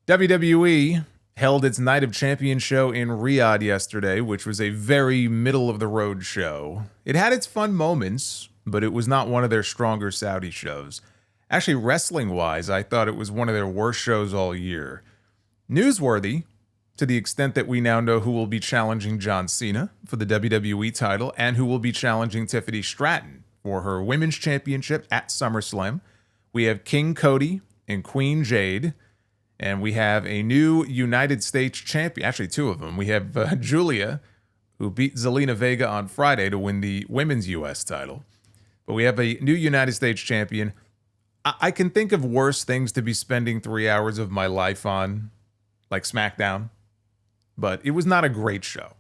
WWE held its Night of Champions show in Riyadh yesterday, which was a very middle-of-the-road show. It had its fun moments, but it was not one of their stronger Saudi shows. Actually, wrestling-wise, I thought it was one of their worst shows all year. Newsworthy, to the extent that we now know who will be challenging John Cena for the WWE title and who will be challenging Tiffany Stratton for her Women's Championship at Summerslam. We have King Cody and Queen Jade. And we have a new United States champion, actually two of them. We have Julia, who beat Zelina Vega on Friday to win the women's U.S. title. But we have a new United States champion. I can think of worse things to be spending 3 hours of my life on, like SmackDown. But it was not a great show.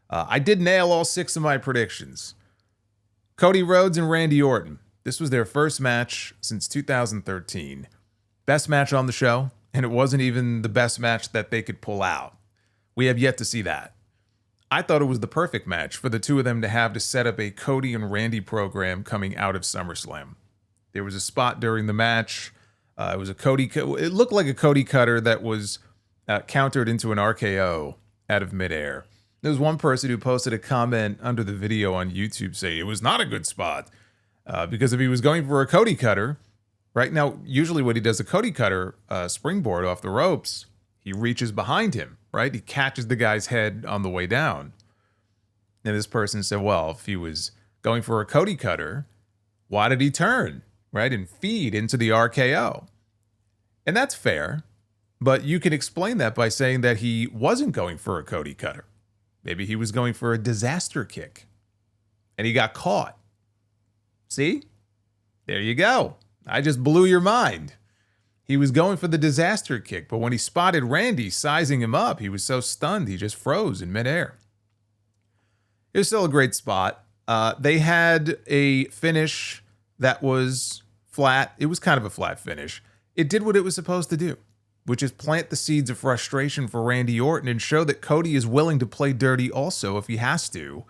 I did nail all 6 of my predictions. Cody Rhodes and Randy Orton. This was their first match since 2013. Best match on the show. And it wasn't even the best match that they could pull out. We have yet to see that. I thought it was the perfect match for the two of them to have to set up a Cody and Randy program coming out of SummerSlam. There was a spot during the match. It was a Cody. It looked like a Cody cutter that was countered into an RKO out of midair. There was one person who posted a comment under the video on YouTube saying it was not a good spot because if he was going for a Cody cutter. Right now, usually when he does a Cody cutter springboard off the ropes, he reaches behind him, right? He catches the guy's head on the way down. And this person said, well, if he was going for a Cody cutter, why did he turn, right? And feed into the RKO. And that's fair, but you can explain that by saying that he wasn't going for a Cody cutter. Maybe he was going for a disaster kick, and he got caught. See? There you go. I just blew your mind. He was going for the disaster kick, but when he spotted Randy sizing him up, he was so stunned he just froze in midair. It was still a great spot. They had a finish that was flat. It was kind of a flat finish. It did what it was supposed to do, which is plant the seeds of frustration for Randy Orton and show that Cody is willing to play dirty also if he has to,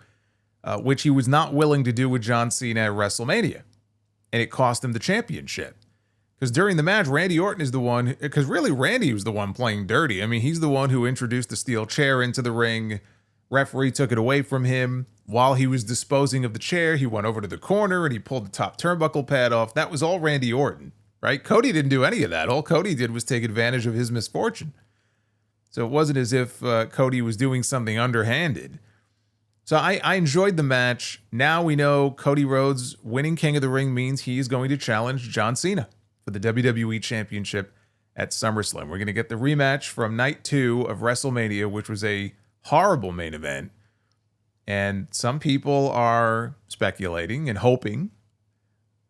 which he was not willing to do with John Cena at WrestleMania. And it cost him the championship. Because during the match, Randy Orton is the one, because really Randy was the one playing dirty. I mean, he's the one who introduced the steel chair into the ring. Referee took it away from him. While he was disposing of the chair, he went over to the corner and he pulled the top turnbuckle pad off. That was all Randy Orton, right? Cody didn't do any of that. All Cody did was take advantage of his misfortune. So it wasn't as if Cody was doing something underhanded. So I enjoyed the match. Now we know Cody Rhodes winning King of the Ring means he is going to challenge John Cena for the WWE Championship at SummerSlam. We're going to get the rematch from Night 2 of WrestleMania, which was a horrible main event. And some people are speculating and hoping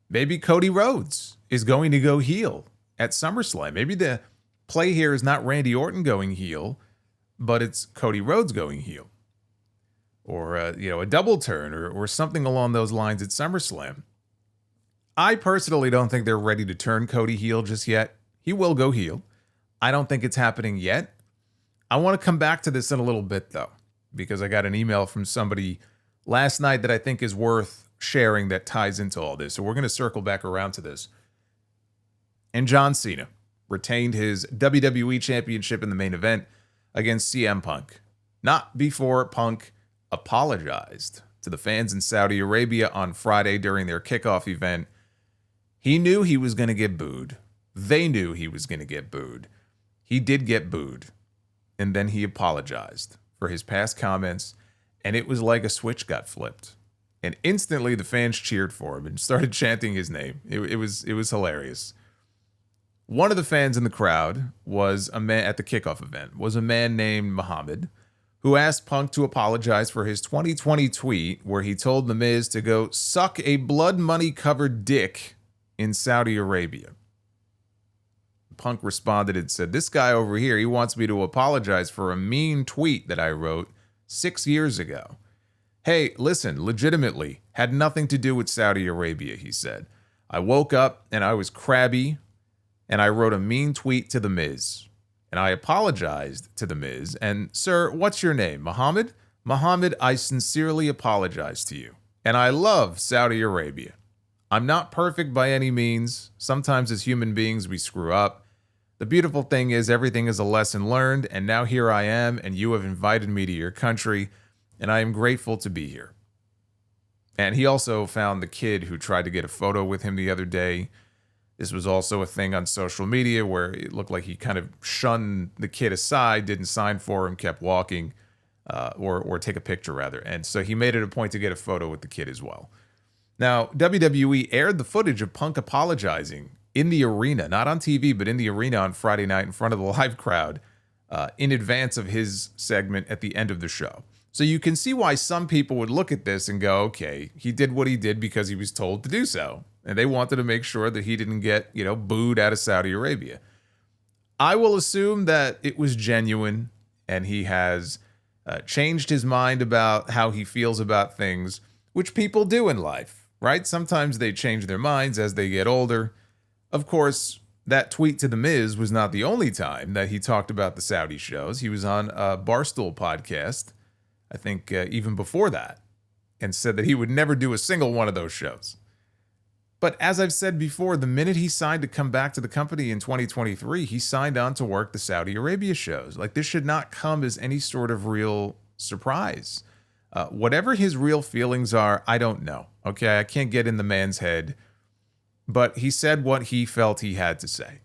maybe Cody Rhodes is going to go heel at SummerSlam. Maybe the play here is not Randy Orton going heel, but it's Cody Rhodes going heel. Or a double turn or something along those lines at SummerSlam. I personally don't think they're ready to turn Cody heel just yet. He will go heel. I don't think it's happening yet. I want to come back to this in a little bit, though, because I got an email from somebody last night that I think is worth sharing that ties into all this. So we're going to circle back around to this. And John Cena retained his WWE Championship in the main event against CM Punk. Not before Punk apologized to the fans in Saudi Arabia on Friday during their kickoff event. He knew he was going to get booed. They knew he was going to get booed. He did get booed. And then he apologized for his past comments, and it was like a switch got flipped. And instantly the fans cheered for him and started chanting his name. It was hilarious. One of the fans in the crowd was a man at the kickoff event, was a man named Muhammad, who asked Punk to apologize for his 2020 tweet where he told The Miz to go suck a blood money-covered dick in Saudi Arabia. Punk responded and said, this guy over here, he wants me to apologize for a mean tweet that I wrote 6 years ago. Hey, listen, legitimately, had nothing to do with Saudi Arabia, he said. I woke up and I was crabby and I wrote a mean tweet to The Miz. And I apologized to The Miz. And, sir, what's your name? Muhammad? Muhammad, I sincerely apologize to you. And I love Saudi Arabia. I'm not perfect by any means. Sometimes as human beings, we screw up. The beautiful thing is everything is a lesson learned, and now here I am, and you have invited me to your country, and I am grateful to be here. And he also found the kid who tried to get a photo with him the other day. This was also a thing on social media where it looked like he kind of shunned the kid aside, didn't sign for him, kept walking, or take a picture rather. And so he made it a point to get a photo with the kid as well. Now, WWE aired the footage of Punk apologizing in the arena, not on TV, but in the arena on Friday night in front of the live crowd in advance of his segment at the end of the show. So you can see why some people would look at this and go, okay, he did what he did because he was told to do so. And they wanted to make sure that he didn't get, booed out of Saudi Arabia. I will assume that it was genuine and he has changed his mind about how he feels about things, which people do in life, right? Sometimes they change their minds as they get older. Of course, that tweet to The Miz was not the only time that he talked about the Saudi shows. He was on a Barstool podcast, I think even before that, and said that he would never do a single one of those shows. But as I've said before, the minute he signed to come back to the company in 2023, he signed on to work the Saudi Arabia shows. Like, this should not come as any sort of real surprise. Whatever his real feelings are, I don't know. Okay, I can't get in the man's head. But he said what he felt he had to say.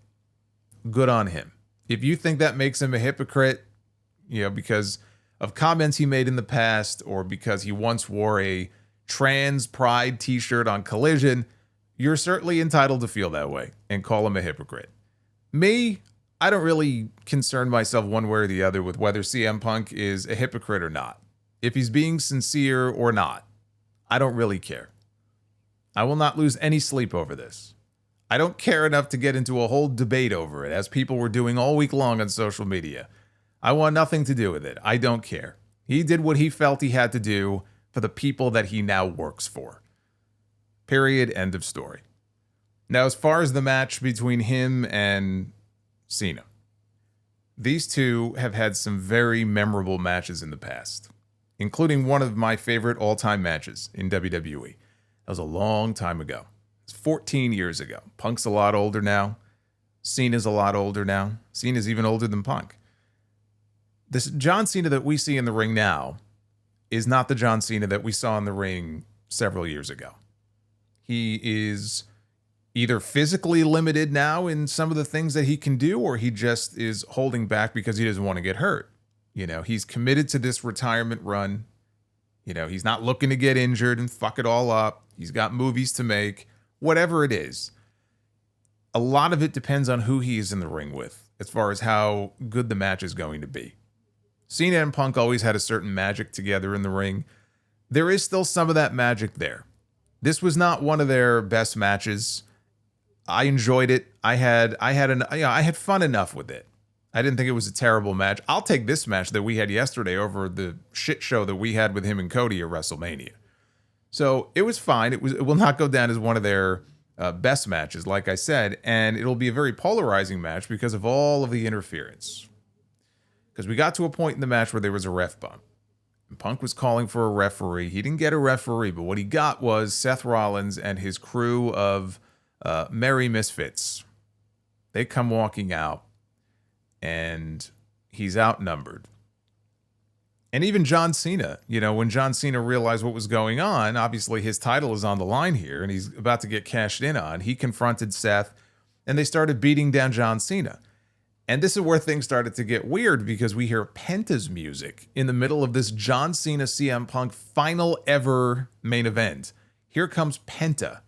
Good on him. If you think that makes him a hypocrite, because of comments he made in the past or because he once wore a trans pride t-shirt on Collision, you're certainly entitled to feel that way and call him a hypocrite. Me, I don't really concern myself one way or the other with whether CM Punk is a hypocrite or not. If he's being sincere or not, I don't really care. I will not lose any sleep over this. I don't care enough to get into a whole debate over it, as people were doing all week long on social media. I want nothing to do with it. I don't care. He did what he felt he had to do for the people that he now works for. Period. End of story. Now, as far as the match between him and Cena, these two have had some very memorable matches in the past, including one of my favorite all-time matches in WWE. That was a long time ago. It's 14 years ago. Punk's a lot older now. Cena's a lot older now. Cena's even older than Punk. This John Cena that we see in the ring now is not the John Cena that we saw in the ring several years ago. He is either physically limited now in some of the things that he can do, or he just is holding back because he doesn't want to get hurt. He's committed to this retirement run. He's not looking to get injured and fuck it all up. He's got movies to make, whatever it is. A lot of it depends on who he is in the ring with, as far as how good the match is going to be. Cena and Punk always had a certain magic together in the ring. There is still some of that magic there. This was not one of their best matches. I enjoyed it. I had fun enough with it. I didn't think it was a terrible match. I'll take this match that we had yesterday over the shit show that we had with him and Cody at WrestleMania. So it was fine. It will not go down as one of their best matches, like I said, and it'll be a very polarizing match because of all of the interference. Because we got to a point in the match where there was a ref bump. And Punk was calling for a referee. He didn't get a referee, but what he got was Seth Rollins and his crew of merry misfits. They come walking out, and he's outnumbered. And even John Cena, when John Cena realized what was going on, obviously his title is on the line here and he's about to get cashed in on. He confronted Seth and they started beating down John Cena. And this is where things started to get weird because we hear Penta's music in the middle of this John Cena CM Punk final ever main event. Here comes Penta.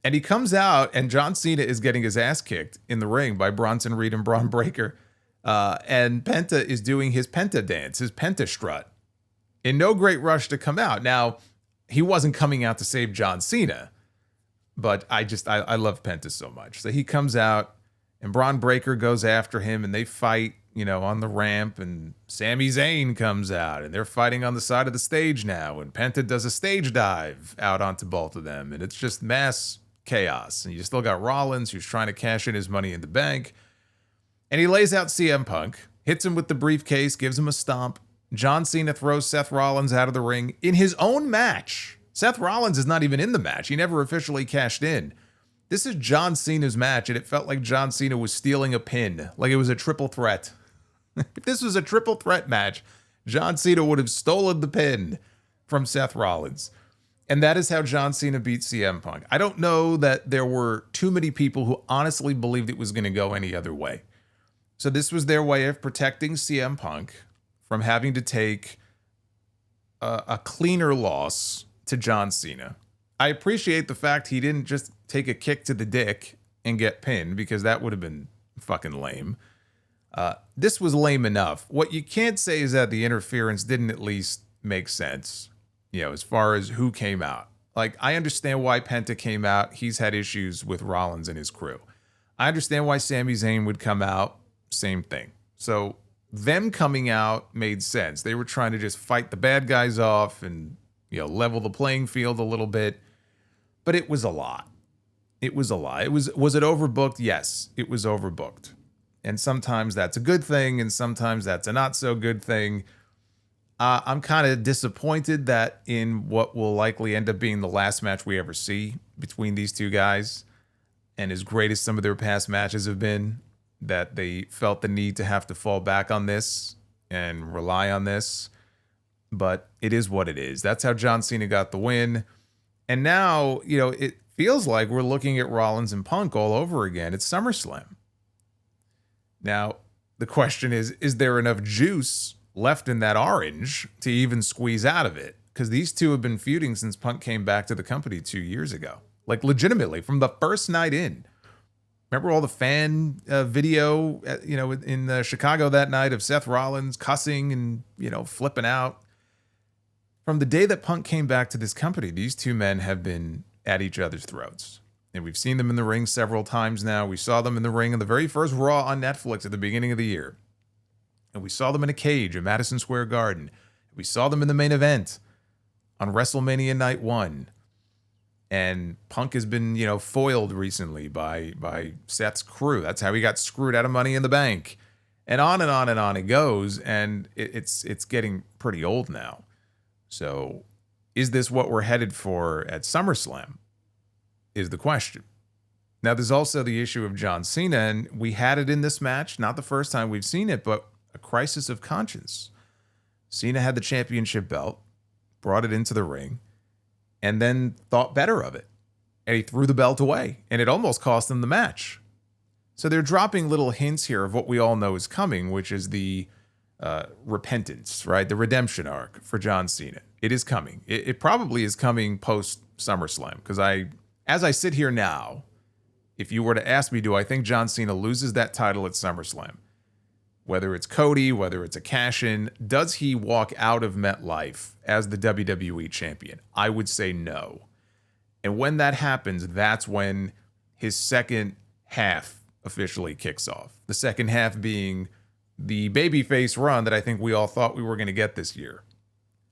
And he comes out and John Cena is getting his ass kicked in the ring by Bronson Reed and Braun Breaker. And Penta is doing his Penta dance, his Penta strut, in no great rush to come out. Now, he wasn't coming out to save John Cena, but I love Penta so much. So he comes out, and Braun Breaker goes after him, and they fight, on the ramp, and Sami Zayn comes out, and they're fighting on the side of the stage now, and Penta does a stage dive out onto both of them, and it's just mass chaos. And you still got Rollins, who's trying to cash in his money in the bank. And he lays out CM Punk, hits him with the briefcase, gives him a stomp. John Cena throws Seth Rollins out of the ring in his own match. Seth Rollins is not even in the match. He never officially cashed in. This is John Cena's match, and it felt like John Cena was stealing a pin, like it was a triple threat. If this was a triple threat match, John Cena would have stolen the pin from Seth Rollins. And that is how John Cena beat CM Punk. I don't know that there were too many people who honestly believed it was going to go any other way. So this was their way of protecting CM Punk from having to take a cleaner loss to John Cena. I appreciate the fact he didn't just take a kick to the dick and get pinned, because that would have been fucking lame. This was lame enough. What you can't say is that the interference didn't at least make sense, as far as who came out. Like, I understand why Penta came out. He's had issues with Rollins and his crew. I understand why Sami Zayn would come out. Same thing. So them coming out made sense. They were trying to just fight the bad guys off and, level the playing field a little bit. But it was a lot. It was a lot. Was it overbooked? Yes, it was overbooked. And sometimes that's a good thing, and sometimes that's a not so good thing. I'm kind of disappointed that in what will likely end up being the last match we ever see between these two guys, and as great as some of their past matches have been, that they felt the need to have to fall back on this and rely on this. But it is what it is. That's how John Cena got the win. And now, it feels like we're looking at Rollins and Punk all over again. It's SummerSlam. Now, the question is there enough juice left in that orange to even squeeze out of it? Because these two have been feuding since Punk came back to the company 2 years ago. Like, legitimately, from the first night in. Remember all the fan video, in Chicago that night of Seth Rollins cussing and, flipping out? From the day that Punk came back to this company, these two men have been at each other's throats. And we've seen them in the ring several times now. We saw them in the ring in the very first Raw on Netflix at the beginning of the year. And we saw them in a cage at Madison Square Garden. We saw them in the main event on WrestleMania Night 1. And Punk has been, foiled recently by Seth's crew. That's how he got screwed out of Money in the Bank. And on and on and on it goes. And it's getting pretty old now. So is this what we're headed for at SummerSlam? Is the question. Now, there's also the issue of John Cena, and we had it in this match. Not the first time we've seen it, but a crisis of conscience. Cena had the championship belt, brought it into the ring, and then thought better of it. And he threw the belt away, and it almost cost him the match. So they're dropping little hints here of what we all know is coming, which is the repentance, right? The redemption arc for John Cena. It is coming. It probably is coming post SummerSlam, because as I sit here now, if you were to ask me, do I think John Cena loses that title at SummerSlam? Whether it's Cody, whether it's a cash-in, does he walk out of MetLife as the WWE champion? I would say no. And when that happens, that's when his second half officially kicks off. The second half being the babyface run that I think we all thought we were going to get this year.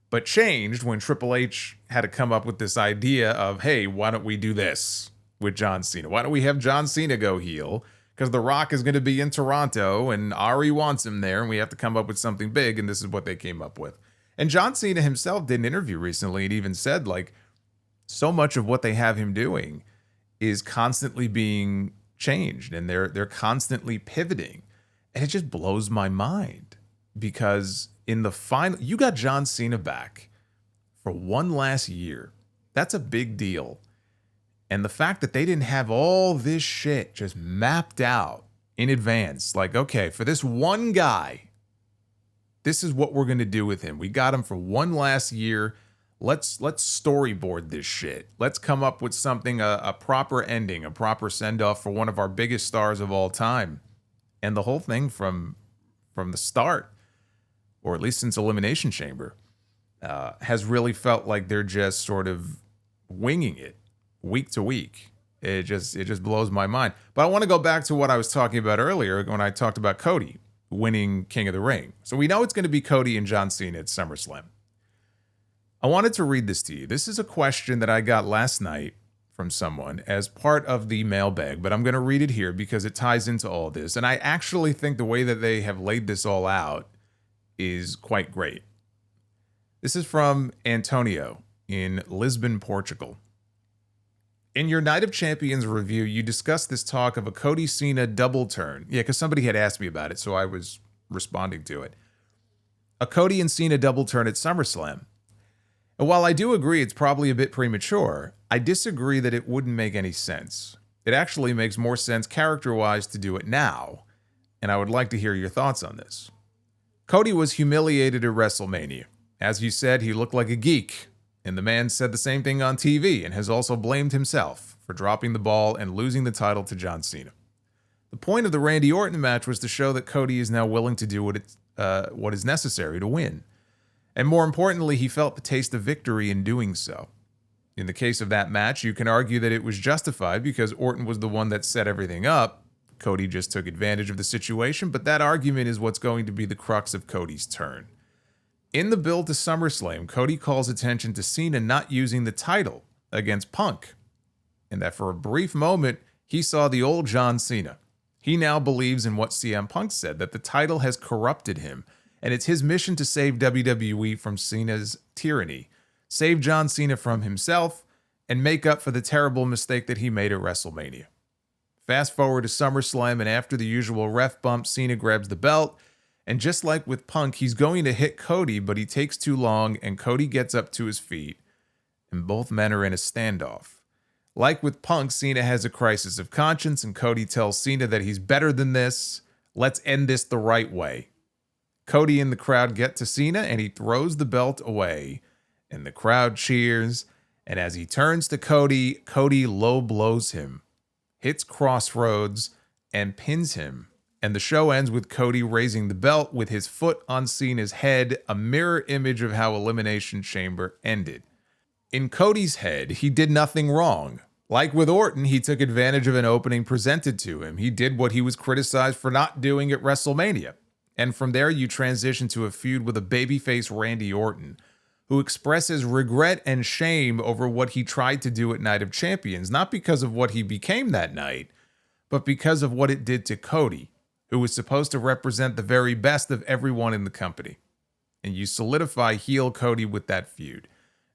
But changed when Triple H had to come up with this idea of, hey, why don't we do this with John Cena? Why don't we have John Cena go heel? Because The Rock is going to be in Toronto and Ari wants him there, and we have to come up with something big, and this is what they came up with. And John Cena himself did an interview recently and even said, like, so much of what they have him doing is constantly being changed, and they're constantly pivoting. And it just blows my mind, because in the final, you got John Cena back for one last year. That's a big deal. And the fact that they didn't have all this shit just mapped out in advance, like, okay, for this one guy, this is what we're going to do with him. We got him for one last year. Let's storyboard this shit. Let's come up with something, a proper ending, a proper send-off for one of our biggest stars of all time. And the whole thing from the start, or at least since Elimination Chamber, has really felt like they're just sort of winging it week to week. It just blows my mind. But I want to go back to what I was talking about earlier when I talked about Cody winning King of the Ring. So we know it's going to be Cody and John Cena at SummerSlam. I wanted to read this to you. This is a question that I got last night from someone as part of the mailbag, but I'm going to read it here because it ties into all this. And I actually think the way that they have laid this all out is quite great. This is from Antonio in Lisbon, Portugal. In your Night of Champions review, you discussed this talk of a Cody Cena double turn. Yeah, because somebody had asked me about it, so I was responding to it. A Cody and Cena double turn at SummerSlam. And while I do agree it's probably a bit premature, I disagree that it wouldn't make any sense. It actually makes more sense character-wise to do it now, and I would like to hear your thoughts on this. Cody was humiliated at WrestleMania. As you said, he looked like a geek, and the man said the same thing on TV and has also blamed himself for dropping the ball and losing the title to John Cena. The point of the Randy Orton match was to show that Cody is now willing to do what is necessary to win. And more importantly, he felt the taste of victory in doing so. In the case of that match, you can argue that it was justified because Orton was the one that set everything up. Cody just took advantage of the situation, but that argument is what's going to be the crux of Cody's turn. In the build to SummerSlam, Cody calls attention to Cena not using the title against Punk, and that for a brief moment, he saw the old John Cena. He now believes in what CM Punk said, that the title has corrupted him, and it's his mission to save WWE from Cena's tyranny, save John Cena from himself, and make up for the terrible mistake that he made at WrestleMania. Fast forward to SummerSlam, and after the usual ref bump, Cena grabs the belt, and just like with Punk, he's going to hit Cody, but he takes too long, and Cody gets up to his feet, and both men are in a standoff. Like with Punk, Cena has a crisis of conscience, and Cody tells Cena that he's better than this. Let's end this the right way. Cody and the crowd get to Cena, and he throws the belt away, and the crowd cheers, and as he turns to Cody, Cody low blows him, hits Crossroads, and pins him. And the show ends with Cody raising the belt with his foot on Cena's head, a mirror image of how Elimination Chamber ended. In Cody's head, he did nothing wrong. Like with Orton, he took advantage of an opening presented to him. He did what he was criticized for not doing at WrestleMania. And from there, you transition to a feud with a babyface Randy Orton, who expresses regret and shame over what he tried to do at Night of Champions, not because of what he became that night, but because of what it did to Cody, who was supposed to represent the very best of everyone in the company. And you solidify heel Cody with that feud.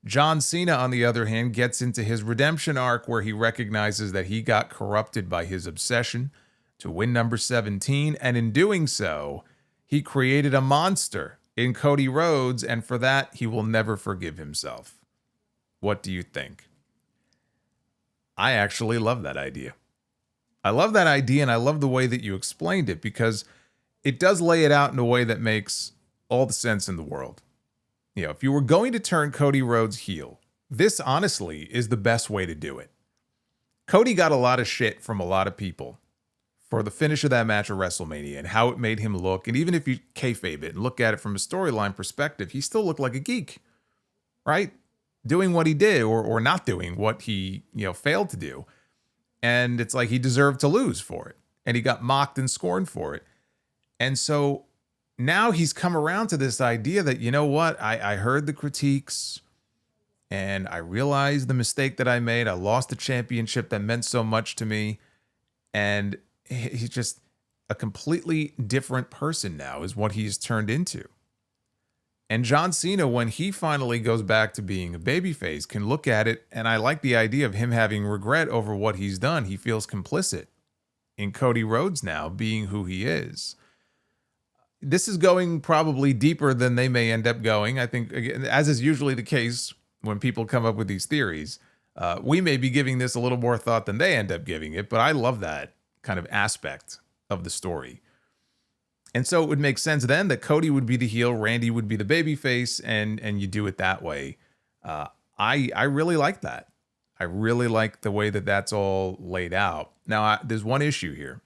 John Cena, on the other hand, gets into his redemption arc where he recognizes that he got corrupted by his obsession to win number 17, and in doing so, he created a monster in Cody Rhodes, and for that, he will never forgive himself. What do you think? I actually love that idea. I love that idea, and I love the way that you explained it, because it does lay it out in a way that makes all the sense in the world. You know, if you were going to turn Cody Rhodes heel, this honestly is the best way to do it. Cody got a lot of shit from a lot of people for the finish of that match at WrestleMania and how it made him look. And even if you kayfabe it and look at it from a storyline perspective, he still looked like a geek, right? Doing what he did or not doing what he, failed to do. And it's like he deserved to lose for it. And he got mocked and scorned for it. And so now he's come around to this idea that, you know what, I heard the critiques and I realized the mistake that I made. I lost the championship that meant so much to me. And he's just a completely different person now is what he's turned into. And John Cena, when he finally goes back to being a babyface, can look at it, and I like the idea of him having regret over what he's done. He feels complicit in Cody Rhodes now being who he is. This is going probably deeper than they may end up going. I think, again, as is usually the case when people come up with these theories, we may be giving this a little more thought than they end up giving it, but I love that kind of aspect of the story. And so it would make sense then that Cody would be the heel, Randy would be the babyface, and you do it that way. I really like that. I really like the way that that's all laid out. Now, there's one issue here.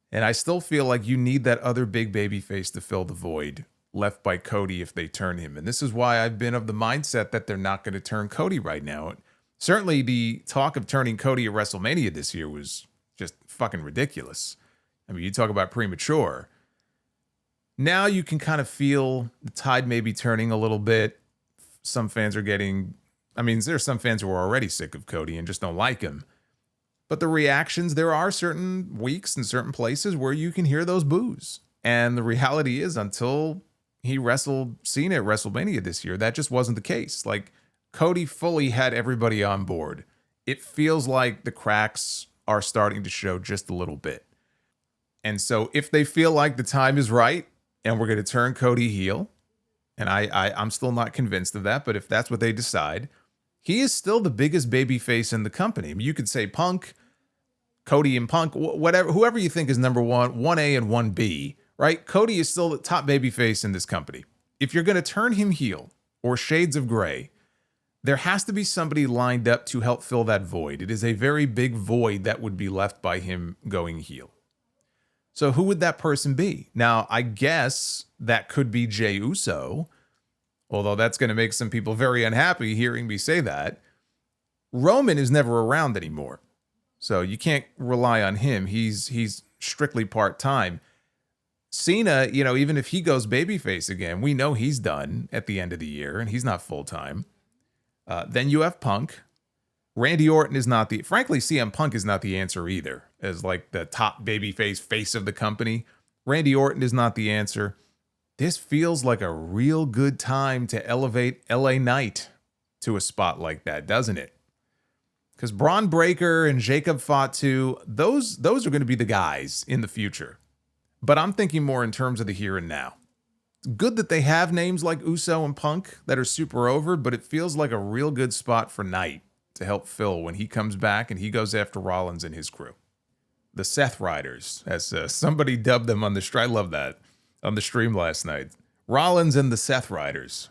And I still feel like you need that other big babyface to fill the void left by Cody if they turn him. And this is why I've been of the mindset that they're not going to turn Cody right now. Certainly the talk of turning Cody at WrestleMania this year was just fucking ridiculous. I mean, you talk about premature. Now you can kind of feel the tide may be turning a little bit. Some fans are there's some fans who are already sick of Cody and just don't like him. But the reactions, there are certain weeks and certain places where you can hear those boos. And the reality is, until he wrestled Cena at WrestleMania this year, that just wasn't the case. Like, Cody fully had everybody on board. it feels like the cracks are starting to show just a little bit. And so if they feel like the time is right and we're going to turn Cody heel, and I'm still not convinced of that, but if that's what they decide, he is still the biggest babyface in the company. I mean, you could say Punk, Cody and Punk, whatever, whoever you think is number one, 1A and 1B, right? Cody is still the top babyface in this company. If you're going to turn him heel or shades of gray, there has to be somebody lined up to help fill that void. It is a very big void that would be left by him going heel. So who would that person be? Now, I guess that could be Jey Uso, although that's going to make some people very unhappy hearing me say that. Roman is never around anymore, so you can't rely on him. He's strictly part-time. Cena, even if he goes babyface again, we know he's done at the end of the year, and he's not full-time. Then you have Punk. Randy Orton is not frankly, CM Punk is not the answer either, as like the top babyface face of the company. Randy Orton is not the answer. This feels like a real good time to elevate LA Knight to a spot like that, doesn't it? Because Braun Breaker and Jacob Fatu, those are going to be the guys in the future. But I'm thinking more in terms of the here and now. It's good that they have names like Uso and Punk that are super over, but it feels like a real good spot for Knight to help fill when he comes back and he goes after Rollins and his crew. The Seth Riders, as somebody dubbed them on the stream. I love that. On the stream last night. Rollins and the Seth Riders.